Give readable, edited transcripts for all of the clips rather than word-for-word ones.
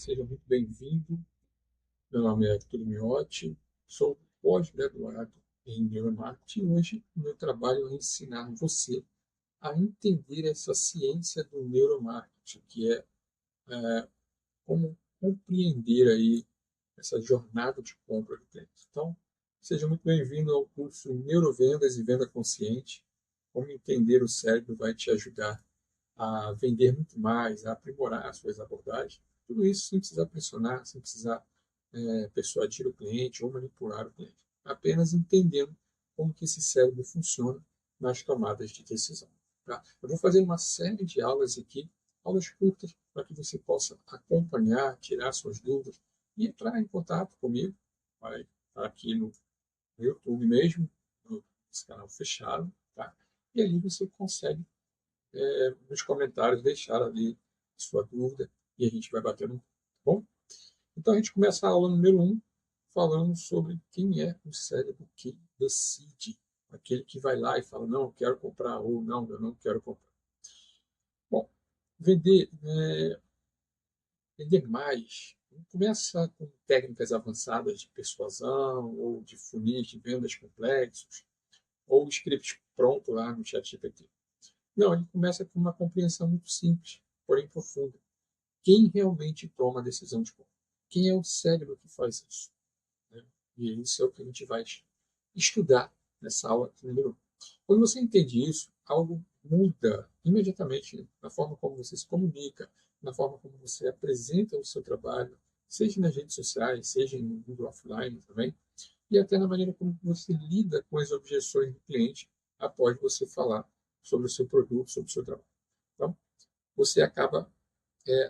Seja muito bem-vindo. Meu nome é Arthur Miotti, sou pós-graduado em neuromarketing e hoje o meu trabalho é ensinar você a entender essa ciência do neuromarketing, que é como compreender aí essa jornada de compra do cliente. Então, seja muito bem-vindo ao curso Neurovendas e Venda Consciente. Como entender o cérebro vai te ajudar a vender muito mais, a aprimorar as suas abordagens. Tudo isso sem precisar pressionar, sem precisar persuadir o cliente ou manipular o cliente. Apenas entendendo como que esse cérebro funciona nas tomadas de decisão. Tá? Eu vou fazer uma série de aulas aqui, aulas curtas, para que você possa acompanhar, tirar suas dúvidas e entrar em contato comigo. Vai estar aqui no YouTube mesmo, no canal fechado. Tá? E ali você consegue nos comentários, deixar ali sua dúvida e a gente vai batendo. Tá bom? Então a gente começa a aula número 1 falando sobre quem é o cérebro que decide. Aquele que vai lá e fala, não, eu quero comprar, ou não, eu não quero comprar. Bom, vender, vender mais. Começa com técnicas avançadas de persuasão, ou de funis de vendas complexos, ou script pronto lá no ChatGPT. Não, ele começa com uma compreensão muito simples, porém profunda. Quem realmente toma a decisão de compra? Quem é o cérebro que faz isso? Né? E isso é o que a gente vai estudar nessa aula número 1. Quando você entende isso, algo muda imediatamente na forma como você se comunica, na forma como você apresenta o seu trabalho, seja nas redes sociais, seja no mundo offline também, e até na maneira como você lida com as objeções do cliente após você falar sobre o seu produto, sobre o seu trabalho. Então, você acaba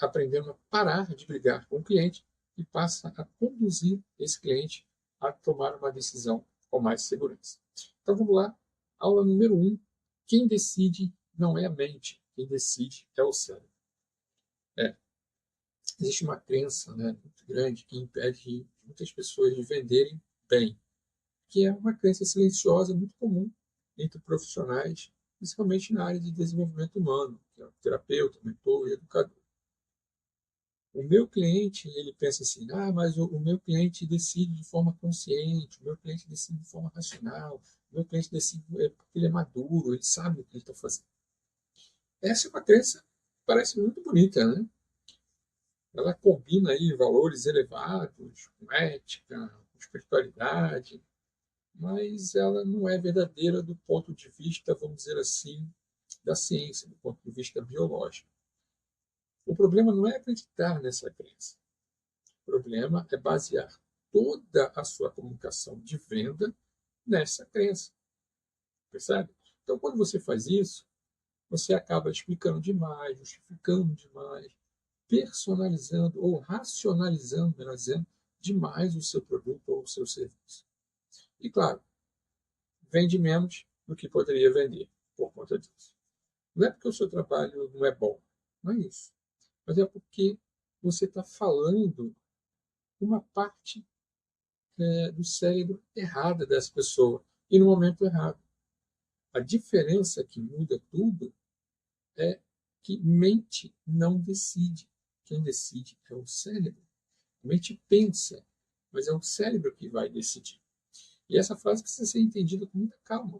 aprendendo a parar de brigar com o cliente e passa a conduzir esse cliente a tomar uma decisão com mais segurança. Então vamos lá, aula número 1. Quem decide não é a mente, quem decide é o cérebro. Existe uma crença, né, muito grande que impede muitas pessoas de venderem bem, que é uma crença silenciosa muito comum entre profissionais, principalmente na área de desenvolvimento humano, que é o terapeuta, mentor e educador. O meu cliente, ele pensa assim, mas o meu cliente decide de forma consciente, o meu cliente decide de forma racional, o meu cliente decide porque ele é maduro, ele sabe o que ele está fazendo. Essa é uma crença que parece muito bonita, né? Ela combina aí valores elevados, com ética, com espiritualidade, mas ela não é verdadeira do ponto de vista, vamos dizer assim, da ciência, do ponto de vista biológico. O problema não é acreditar nessa crença. O problema é basear toda a sua comunicação de venda nessa crença. Percebe? Então, quando você faz isso, você acaba explicando demais, justificando demais, personalizando ou racionalizando, melhor dizendo, demais o seu produto ou o seu serviço. E, claro, vende menos do que poderia vender por conta disso. Não é porque o seu trabalho não é bom, não é isso. Mas é porque você está falando uma parte do cérebro errada dessa pessoa e no momento errado. A diferença que muda tudo é que mente não decide. Quem decide é o cérebro. A mente pensa, mas é o cérebro que vai decidir. E essa frase precisa ser entendida com muita calma.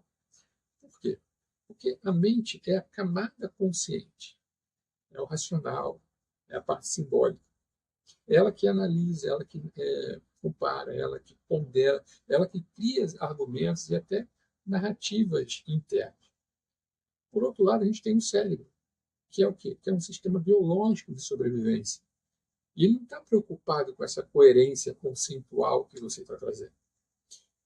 Por quê? Porque a mente é a camada consciente, é o racional, é a parte simbólica. É ela que analisa, ela que compara, ela que pondera, ela que cria argumentos e até narrativas internas. Por outro lado, a gente tem o cérebro, que é o quê? Que é um sistema biológico de sobrevivência. E ele não está preocupado com essa coerência conceitual que você está trazendo.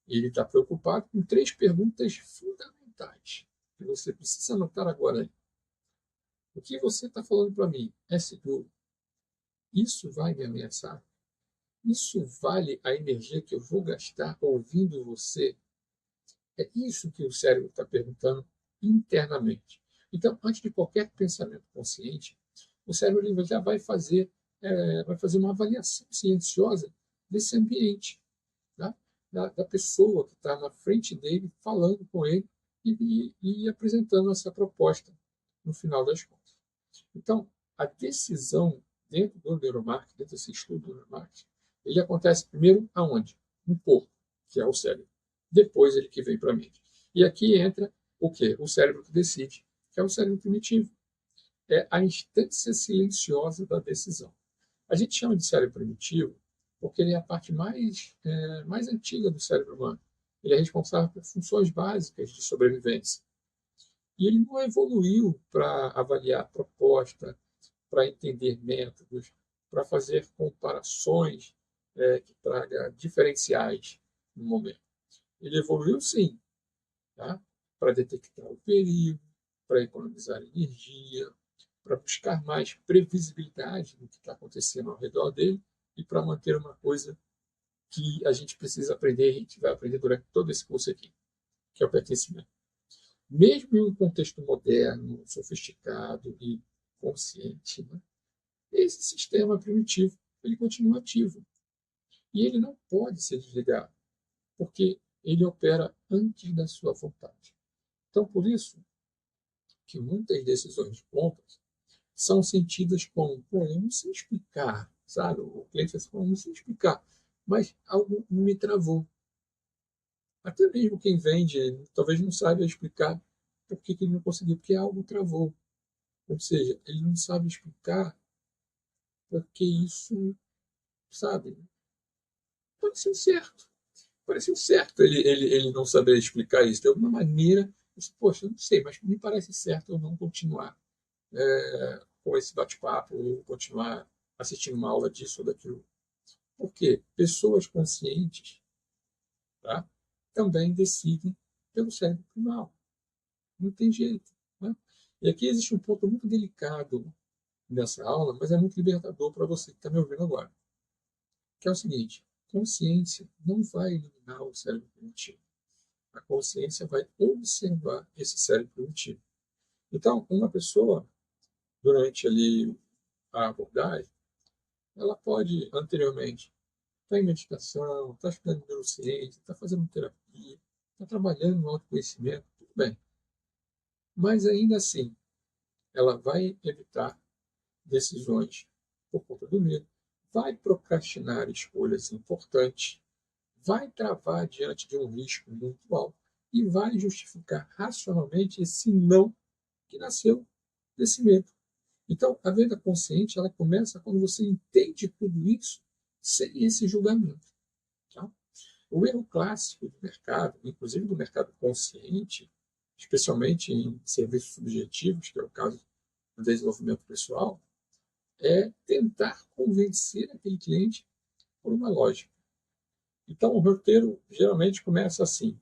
Ele está preocupado com três perguntas fundamentais que você precisa anotar agora. O que você está falando para mim é seguro? Isso vai me ameaçar? Isso vale a energia que eu vou gastar ouvindo você? É isso que o cérebro está perguntando internamente. Então, antes de qualquer pensamento consciente, o cérebro ele já vai fazer uma avaliação silenciosa desse ambiente, tá? Da pessoa que está na frente dele, falando com ele e apresentando essa proposta no final das contas. Então, a decisão dentro do neuromarketing, dentro desse estudo do neuromarketing, ele acontece primeiro aonde? No corpo, que é o cérebro. Depois ele que vem para a mente. E aqui entra o quê? O cérebro que decide, que é o cérebro primitivo. É a instância silenciosa da decisão. A gente chama de cérebro primitivo porque ele é a parte mais antiga do cérebro humano. Ele é responsável por funções básicas de sobrevivência. E ele não evoluiu para avaliar proposta, para entender métodos, para fazer comparações que traga diferenciais no momento. Ele evoluiu sim, tá? Para detectar o perigo, para economizar energia, para buscar mais previsibilidade do que está acontecendo ao redor dele e para manter uma coisa que a gente precisa aprender, a gente vai aprender durante todo esse curso aqui, que é o pertencimento. Mesmo em um contexto moderno, sofisticado e consciente, né, esse sistema primitivo ele continua ativo e ele não pode ser desligado, porque ele opera antes da sua vontade. Então, por isso que muitas decisões de compras são sentidas como, pô, eu não sei explicar, sabe? O cliente fala assim, eu não sei explicar, mas algo me travou. Até mesmo quem vende, talvez não saiba explicar por que ele não conseguiu, porque algo travou. Ou seja, ele não sabe explicar porque isso, sabe, pareceu certo. Pareceu certo ele não saber explicar isso. De alguma maneira, eu disse, poxa, eu não sei, mas me parece certo eu não continuar com esse bate-papo, ou continuar assistindo uma aula disso ou daquilo. Porque pessoas conscientes, tá, também decidem pelo cérebro primal. Não tem jeito. Né? E aqui existe um ponto muito delicado nessa aula, mas é muito libertador para você que está me ouvindo agora. Que é o seguinte: consciência não vai eliminar o cérebro primitivo. A consciência vai observar esse cérebro primitivo. Então, uma pessoa, durante ali a abordagem, ela pode, anteriormente, estar em meditação, estar estudando neurociência, estar fazendo terapia, estar trabalhando no autoconhecimento, tudo bem. Mas, ainda assim, ela vai evitar decisões por conta do medo, vai procrastinar escolhas importantes, vai travar diante de um risco muito alto e vai justificar racionalmente esse não que nasceu desse medo. Então, a venda consciente ela começa quando você entende tudo isso sem esse julgamento. Tá? O erro clássico do mercado, inclusive do mercado consciente, especialmente em serviços subjetivos, que é o caso do desenvolvimento pessoal, é tentar convencer aquele cliente por uma lógica. Então, o roteiro geralmente começa assim: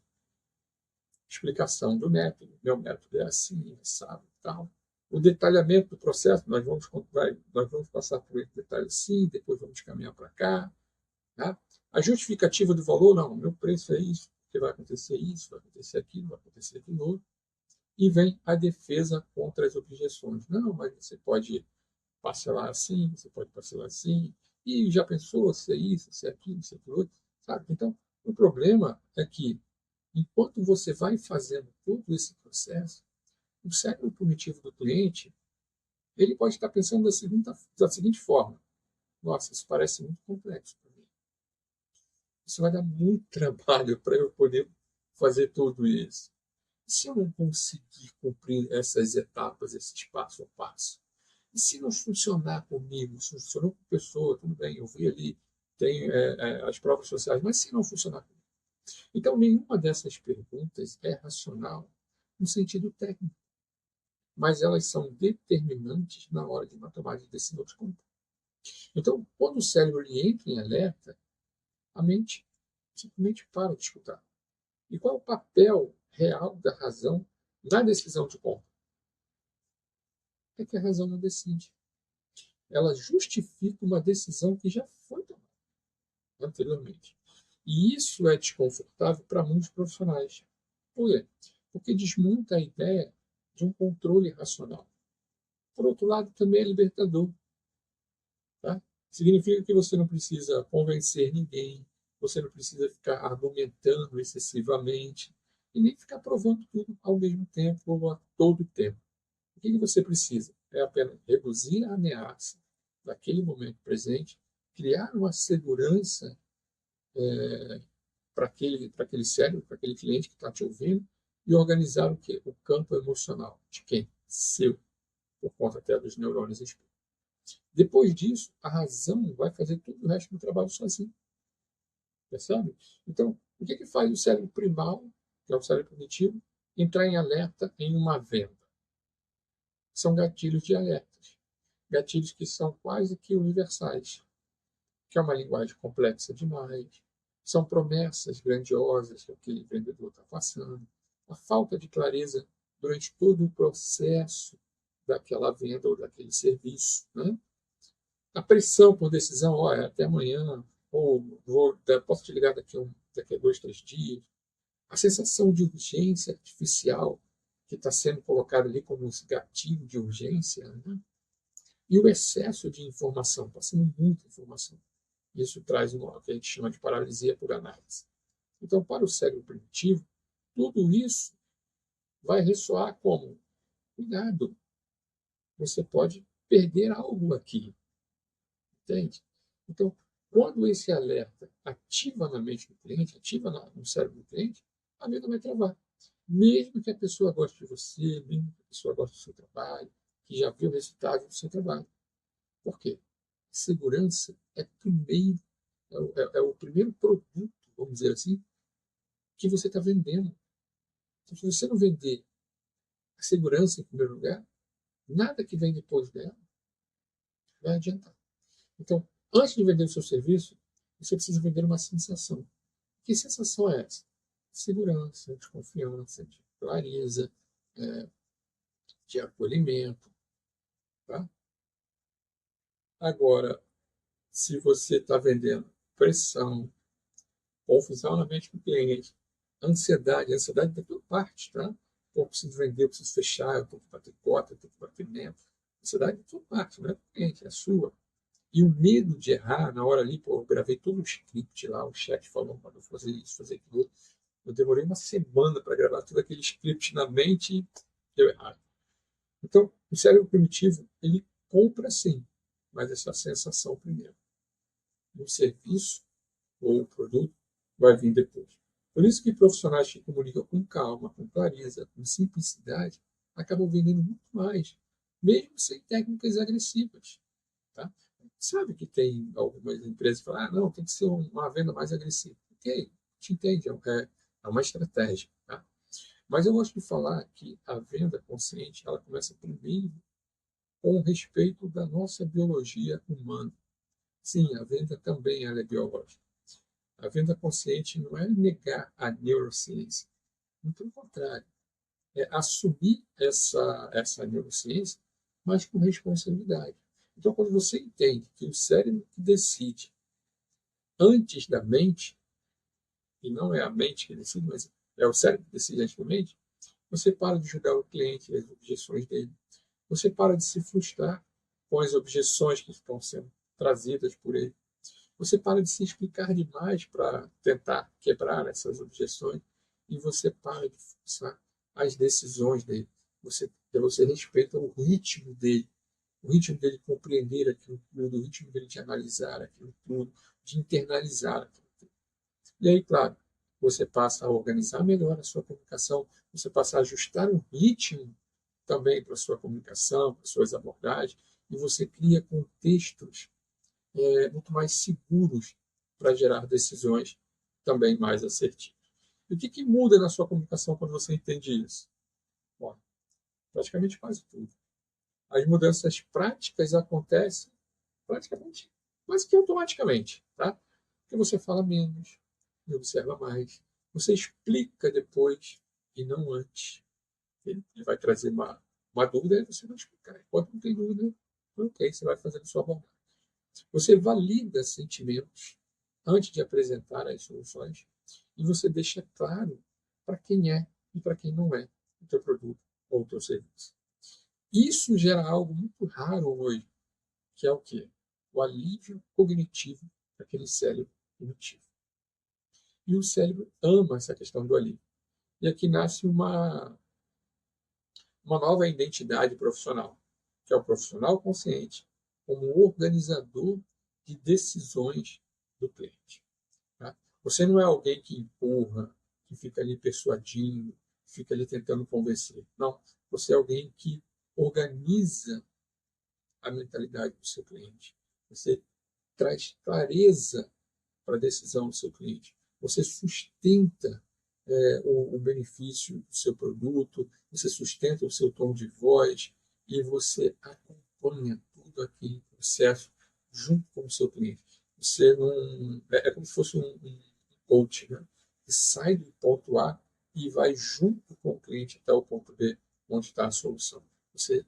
explicação do método, meu método é assim, sabe, tal. O detalhamento do processo, nós vamos passar por esse detalhe sim, depois vamos caminhar para cá. Tá? A justificativa do valor, não, meu preço é isso, porque vai acontecer isso, vai acontecer aquilo, vai acontecer aquilo outro. E vem a defesa contra as objeções. Não, mas você pode parcelar assim, você pode parcelar assim, e já pensou se é isso, se é aquilo, se é aquilo outro, sabe? Então, o problema é que, enquanto você vai fazendo todo esse processo, o cérebro primitivo do cliente, ele pode estar pensando da seguinte forma: nossa, isso parece muito complexo para mim. Isso vai dar muito trabalho para eu poder fazer tudo isso. E se eu não conseguir cumprir essas etapas, esses passo a passo? E se não funcionar comigo, se não funcionou com pessoa, tudo bem, eu vi ali, tem as provas sociais, mas se não funcionar comigo? Então, nenhuma dessas perguntas é racional no sentido técnico, mas elas são determinantes na hora de uma tomada de decisão de compra. Então, quando o cérebro ele entra em alerta, a mente simplesmente para de escutar. E qual é o papel real da razão na decisão de compra? É que a razão não decide. Ela justifica uma decisão que já foi tomada anteriormente. E isso é desconfortável para muitos profissionais. Por quê? Porque desmonta a ideia de um controle racional. Por outro lado, também é libertador. Tá? Significa que você não precisa convencer ninguém, você não precisa ficar argumentando excessivamente e nem ficar provando tudo ao mesmo tempo ou a todo tempo. O que você precisa? É apenas reduzir a ameaça daquele momento presente, criar uma segurança para aquele cérebro, para aquele cliente que está te ouvindo, e organizar o quê? O campo emocional. De quem? Seu, por conta até dos neurônios espelho. Depois disso, a razão vai fazer todo o resto do trabalho sozinho. Percebe? Então, o que faz o cérebro primal, que é o cérebro cognitivo, entrar em alerta em uma venda? São gatilhos de alertas. Gatilhos que são quase que universais, que é uma linguagem complexa demais, são promessas grandiosas que aquele vendedor está passando, a falta de clareza durante todo o processo daquela venda ou daquele serviço, né? A pressão por decisão, olha, até amanhã, ou posso te ligar daqui a 2, 3 dias. A sensação de urgência artificial que está sendo colocada ali como esse gatilho de urgência, né? E o excesso de informação, está sendo muita informação. Isso traz o que a gente chama de paralisia por análise. Então, para o cérebro primitivo, tudo isso vai ressoar como: cuidado, você pode perder algo aqui. Entende? Então, quando esse alerta ativa na mente do cliente, ativa no cérebro do cliente, a venda vai travar. Mesmo que a pessoa goste de você, mesmo que a pessoa goste do seu trabalho, que já viu o resultado do seu trabalho. Por quê? Segurança é o primeiro produto, vamos dizer assim, que você está vendendo. Então, se você não vender a segurança em primeiro lugar, nada que vem depois dela vai adiantar. Então, antes de vender o seu serviço, você precisa vender uma sensação. Que sensação é essa? Segurança, de confiança, de clareza, de acolhimento. Tá? Agora, se você está vendendo pressão, confusão na mente do cliente, ansiedade da tua parte, tá? Pô, eu preciso vender, eu preciso fechar, eu tenho que bater cota, eu tenho que bater meta. Ansiedade da tua parte, não é do cliente, é sua. E o medo de errar na hora ali, pô, eu gravei todo um script lá, o chat falou para eu fazer isso, fazer aquilo. Eu demorei uma semana para gravar todo aquele script na mente e deu errado. Então, o cérebro primitivo, ele compra sim, mas essa sensação primeiro. O serviço ou o produto vai vir depois. Por isso que profissionais que comunicam com calma, com clareza, com simplicidade, acabam vendendo muito mais, mesmo sem técnicas agressivas. Tá? Sabe que tem algumas empresas que falam, não, tem que ser uma venda mais agressiva. Ok, te entende, é uma estratégia. Tá? Mas eu gosto de falar que a venda consciente, ela começa primeiro com respeito da nossa biologia humana. Sim, a venda também ela é biológica. A venda consciente não é negar a neurociência. Muito pelo contrário. É assumir essa neurociência, mas com responsabilidade. Então, quando você entende que o cérebro que decide antes da mente, e não é a mente que decide, mas é o cérebro que decide antes da mente, você para de julgar o cliente e as objeções dele. Você para de se frustrar com as objeções que estão sendo trazidas por ele. Você para de se explicar demais para tentar quebrar essas objeções e você para de forçar as decisões dele. Você respeita o ritmo dele compreender aquilo tudo, o ritmo dele de analisar aquilo tudo, de internalizar aquilo tudo. E aí, claro, você passa a organizar melhor a sua comunicação, você passa a ajustar um ritmo também para a sua comunicação, para as suas abordagens, e você cria contextos muito mais seguros para gerar decisões também mais assertivas. E o que muda na sua comunicação quando você entende isso? Bom, praticamente quase tudo. As mudanças práticas acontecem praticamente quase que automaticamente, tá? Porque você fala menos e observa mais. Você explica depois e não antes. Ele vai trazer uma dúvida e você vai explicar. Enquanto não tem dúvida, ok, você vai fazendo sua abordagem. Você valida sentimentos antes de apresentar as soluções e você deixa claro para quem é e para quem não é o teu produto ou o teu serviço. Isso gera algo muito raro hoje, que é o quê? O alívio cognitivo daquele cérebro primitivo. E o cérebro ama essa questão do alívio. E aqui nasce uma nova identidade profissional, que é o profissional consciente como organizador de decisões do cliente. Tá? Você não é alguém que empurra, que fica ali persuadindo, fica ali tentando convencer. Não, você é alguém que organiza a mentalidade do seu cliente. Você traz clareza para a decisão do seu cliente. Você sustenta o benefício do seu produto, você sustenta o seu tom de voz e você acompanha tudo aquele processo junto com o seu cliente. Você não é como se fosse um coach, né? Que sai do ponto A e vai junto com o cliente até o ponto B, onde está a solução. Você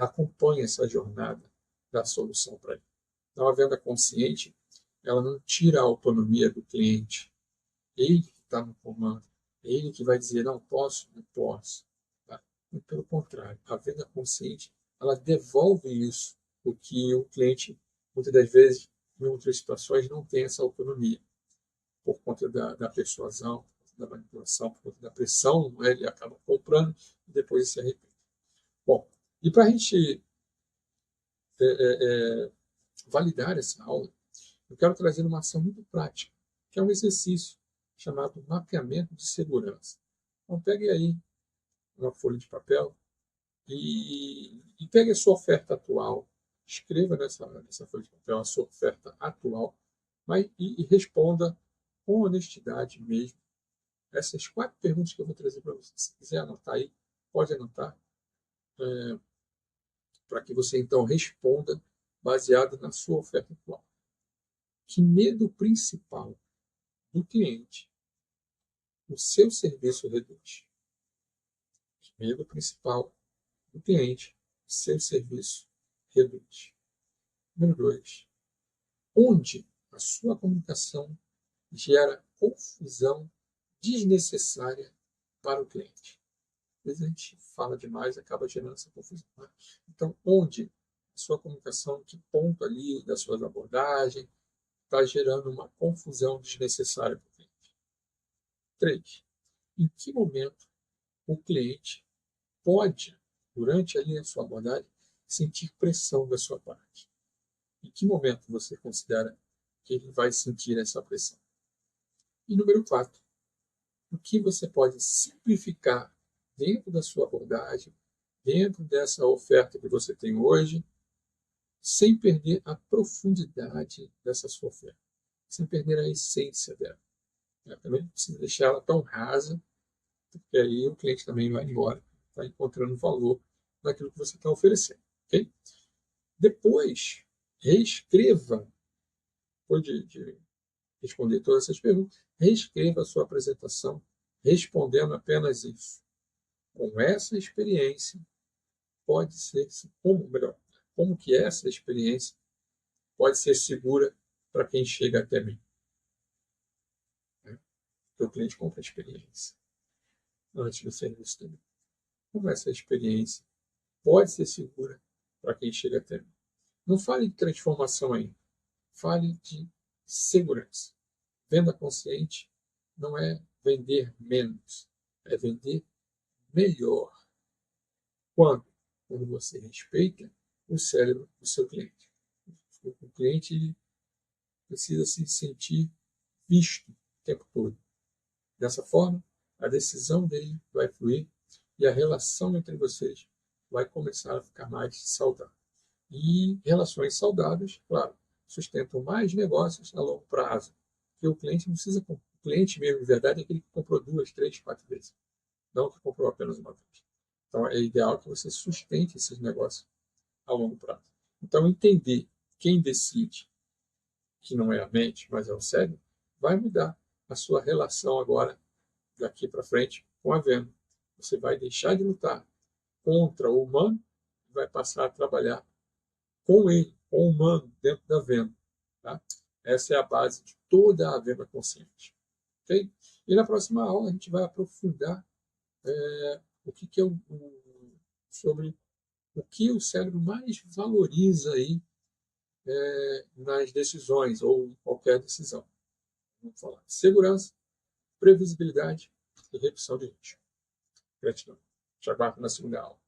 acompanha essa jornada da solução para ele. Então, a venda consciente, ela não tira a autonomia do cliente. Ele que está no comando. Ele que vai dizer, não posso, não posso. Tá? E, pelo contrário, a venda consciente, ela devolve isso, o que o cliente, muitas das vezes, em outras situações, não tem essa autonomia. Por conta da persuasão, por conta da manipulação, por conta da pressão, né? Ele acaba comprando e depois se arrepende. Bom, e para a gente validar essa aula, eu quero trazer uma ação muito prática, que é um exercício chamado mapeamento de segurança. Então, pegue aí uma folha de papel e pegue a sua oferta atual, escreva nessa folha de papel a sua oferta atual, e responda com honestidade mesmo essas 4 perguntas que eu vou trazer para você. Se quiser anotar aí, pode anotar, para que você então responda baseado na sua oferta atual. Que medo principal do cliente o seu serviço reduz? Que medo principal do cliente o seu serviço reduz? Número 2. Onde a sua comunicação gera confusão desnecessária para o cliente? Às vezes a gente fala demais e acaba gerando essa confusão. Né? Então, onde a sua comunicação, que ponto ali das suas abordagens, está gerando uma confusão desnecessária para o cliente? 3. Em que momento o cliente pode, durante ali a sua abordagem, sentir pressão da sua parte? Em que momento você considera que ele vai sentir essa pressão? E número 4, o que você pode simplificar dentro da sua abordagem, dentro dessa oferta que você tem hoje, sem perder a profundidade dessa sua oferta, sem perder a essência dela. Também não precisa deixar ela tão rasa, porque aí o cliente também vai embora, está encontrando valor naquilo que você está oferecendo. Okay? Depois, reescreva, depois de responder todas essas perguntas, reescreva a sua apresentação respondendo apenas isso. Com essa experiência, pode ser, como que essa experiência pode ser segura para quem chega até mim? Porque o cliente compra a experiência antes do serviço também. Como essa experiência pode ser segura para quem chega até mim? Não fale de transformação ainda, fale de segurança. Venda consciente não é vender menos, é vender melhor. Quando? Quando você respeita o cérebro do seu cliente. O cliente precisa se sentir visto o tempo todo. Dessa forma, a decisão dele vai fluir e a relação entre vocês vai começar a ficar mais saudável. E relações saudáveis, claro, sustentam mais negócios a longo prazo. Porque o cliente não precisa. O cliente mesmo, de verdade, é aquele que comprou 2, 3, 4 vezes. Não que comprou apenas uma vez. Então, é ideal que você sustente esses negócios a longo prazo. Então, entender quem decide, que não é a mente, mas é o cérebro, vai mudar a sua relação agora, daqui para frente, com a venda. Você vai deixar de lutar contra o humano e vai passar a trabalhar com ele, com o humano, dentro da venda. Tá? Essa é a base de toda a venda consciente. Okay? E na próxima aula a gente vai aprofundar o que é sobre o que o cérebro mais valoriza aí, nas decisões ou em qualquer decisão. Vamos falar de segurança, previsibilidade e redução de risco. Gratidão. Te aguardo na segunda aula.